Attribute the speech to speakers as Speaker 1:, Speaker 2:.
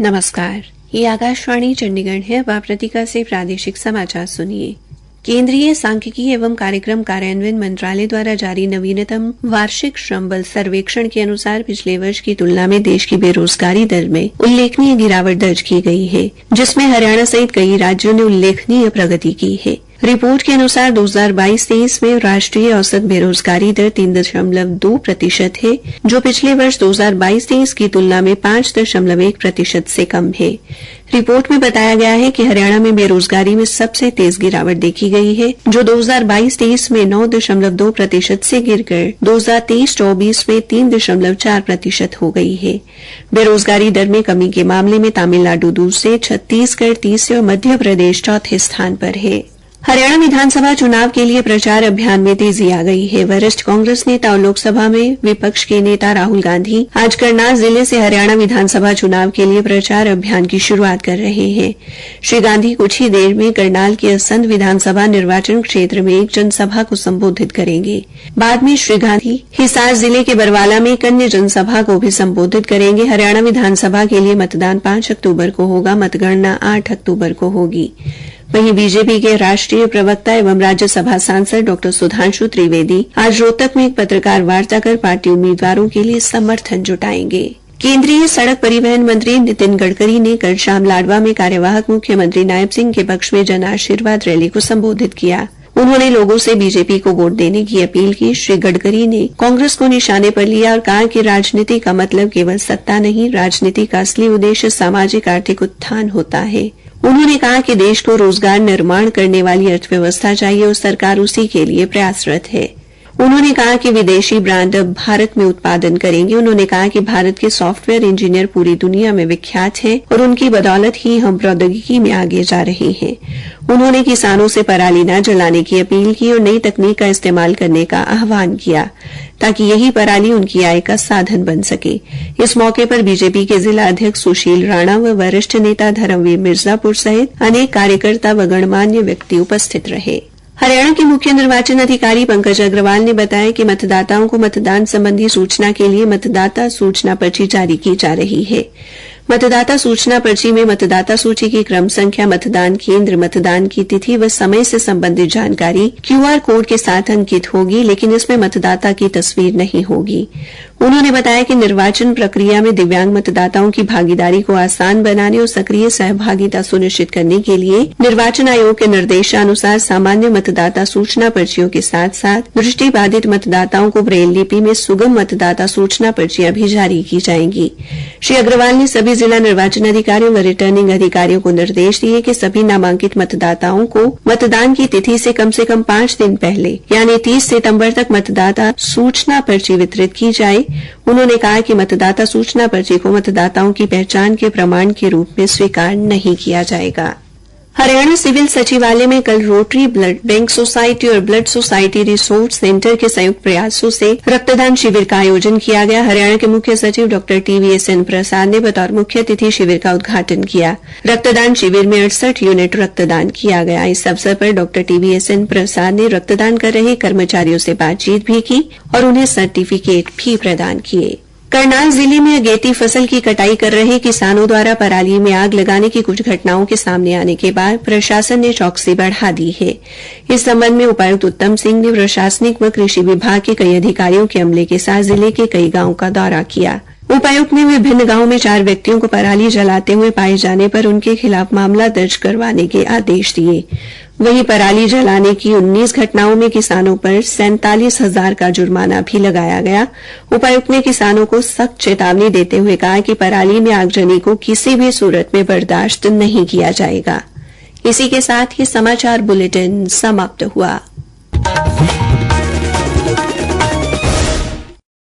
Speaker 1: नमस्कार, ये आकाशवाणी चंडीगढ़ है। अब आप प्रतीका से प्रादेशिक समाचार सुनिए। केंद्रीय सांख्यिकी एवं कार्यक्रम कार्यान्वयन मंत्रालय द्वारा जारी नवीनतम वार्षिक श्रम बल सर्वेक्षण के अनुसार पिछले वर्ष की तुलना में देश की बेरोजगारी दर में उल्लेखनीय गिरावट दर्ज की गई है, जिसमें हरियाणा सहित कई राज्यों ने उल्लेखनीय प्रगति की है। रिपोर्ट के अनुसार 2022-23 में राष्ट्रीय औसत बेरोजगारी दर 3.2% है, जो पिछले वर्ष 2022-23 की तुलना में 5.1% से कम है। रिपोर्ट में बताया गया है कि हरियाणा में बेरोजगारी में सबसे तेज गिरावट देखी गई है, जो 2022-23 में 9.2% से गिरकर 2023-24 में 3.4% हो गई है। बेरोजगारी दर में कमी के मामले में तमिलनाडु दूसरे, छत्तीसगढ़ तीसरे और मध्य प्रदेश चौथे स्थान पर है। हरियाणा विधानसभा चुनाव के लिए प्रचार अभियान में तेजी आ गई है। वरिष्ठ कांग्रेस नेता और लोकसभा में विपक्ष के नेता राहुल गांधी आज करनाल जिले से हरियाणा विधानसभा चुनाव के लिए प्रचार अभियान की शुरुआत कर रहे हैं। श्री गांधी कुछ ही देर में करनाल के असंध विधानसभा निर्वाचन क्षेत्र में एक जनसभा को संबोधित करेंगे। बाद में श्री गांधी हिसार जिले के बरवाला में एक अन्य जनसभा को भी संबोधित करेंगे। हरियाणा विधानसभा के लिए मतदान 5 अक्टूबर को होगा, मतगणना 8 अक्टूबर को होगी। वहीं बीजेपी के राष्ट्रीय प्रवक्ता एवं राज्यसभा सांसद डॉ सुधांशु त्रिवेदी आज रोहतक में एक पत्रकार वार्ता कर पार्टी उम्मीदवारों के लिए समर्थन जुटाएंगे। केंद्रीय सड़क परिवहन मंत्री नितिन गडकरी ने कल शाम लाडवा में कार्यवाहक मुख्यमंत्री नायब सिंह के पक्ष में जन आशीर्वाद रैली को संबोधित किया। उन्होंने लोगों से बीजेपी को वोट देने की अपील की। श्री गडकरी ने कांग्रेस को निशाने पर लिया और कहा कि राजनीति का मतलब केवल सत्ता नहीं, राजनीति का असली उद्देश्य सामाजिक आर्थिक उत्थान होता है। उन्होंने कहा कि देश को रोजगार निर्माण करने वाली अर्थव्यवस्था चाहिए और सरकार उसी के लिए प्रयासरत है। उन्होंने कहा कि विदेशी ब्रांड अब भारत में उत्पादन करेंगे। उन्होंने कहा कि भारत के सॉफ्टवेयर इंजीनियर पूरी दुनिया में विख्यात हैं और उनकी बदौलत ही हम प्रौद्योगिकी में आगे जा रहे हैं। उन्होंने किसानों से पराली न जलाने की अपील की और नई तकनीक का इस्तेमाल करने का आह्वान किया, ताकि यही पराली उनकी आय का साधन बन सके। इस मौके पर बीजेपी के जिला अध्यक्ष सुशील राणा व वरिष्ठ नेता धर्मवीर मिर्जापुर सहित अनेक कार्यकर्ता व गणमान्य व्यक्ति उपस्थित रहे। हरियाणा के मुख्य निर्वाचन अधिकारी पंकज अग्रवाल ने बताया कि मतदाताओं को मतदान संबंधी सूचना के लिए मतदाता सूचना पर्ची जारी की जा रही है। मतदाता सूचना पर्ची में मतदाता सूची की क्रम संख्या, मतदान केंद्र, मतदान की तिथि व समय से संबंधित जानकारी QR कोड के साथ अंकित होगी, लेकिन इसमें मतदाता की तस्वीर नहीं होगी। उन्होंने बताया कि निर्वाचन प्रक्रिया में दिव्यांग मतदाताओं की भागीदारी को आसान बनाने और सक्रिय सहभागिता सुनिश्चित करने के लिए निर्वाचन आयोग के निर्देशानुसार सामान्य मतदाता सूचना पर्चियों के साथ साथ दृष्टिबाधित मतदाताओं को ब्रेल लिपि में सुगम मतदाता सूचना पर्चियां भी जारी की जाएंगी। श्री अग्रवाल ने सभी जिला निर्वाचन अधिकारियों व रिटर्निंग अधिकारियों को निर्देश दिए कि सभी नामांकित मतदाताओं को मतदान की तिथि से कम 5 दिन पहले यानी 30 सितंबर तक मतदाता सूचना पर्ची वितरित की जाए। उन्होंने कहा कि मतदाता सूचना पर्ची को मतदाताओं की पहचान के प्रमाण के रूप में स्वीकार नहीं किया जाएगा। हरियाणा सिविल सचिवालय में कल रोटरी ब्लड बैंक सोसाइटी और ब्लड सोसाइटी रिसोर्स सेंटर के संयुक्त प्रयासों से रक्तदान शिविर का आयोजन किया गया। हरियाणा के मुख्य सचिव डॉ TVSN प्रसाद ने बतौर मुख्य अतिथि शिविर का उद्घाटन किया। रक्तदान शिविर में 68 यूनिट रक्तदान किया गया। इस अवसर पर डॉ TVSN प्रसाद ने रक्तदान कर रहे कर्मचारियों से बातचीत भी की और उन्हें सर्टिफिकेट भी प्रदान किए। करनाल जिले में अगेती फसल की कटाई कर रहे किसानों द्वारा पराली में आग लगाने की कुछ घटनाओं के सामने आने के बाद प्रशासन ने चौकसी बढ़ा दी है। इस संबंध में उपायुक्त उत्तम सिंह ने प्रशासनिक व कृषि विभाग के कई अधिकारियों के अमले के साथ जिले के कई गांवों का दौरा किया। उपायुक्त ने विभिन्न गांवों में 4 व्यक्तियों को पराली जलाते हुए पाए जाने पर उनके खिलाफ मामला दर्ज करवाने के आदेश दिए। वहीं पराली जलाने की 19 घटनाओं में किसानों पर 47,000 का जुर्माना भी लगाया गया। उपायुक्त ने किसानों को सख्त चेतावनी देते हुए कहा कि पराली में आगजनी को किसी भी सूरत में बर्दाश्त नहीं किया जाएगा। इसी के साथ ही समाचार बुलेटिन समाप्त हुआ।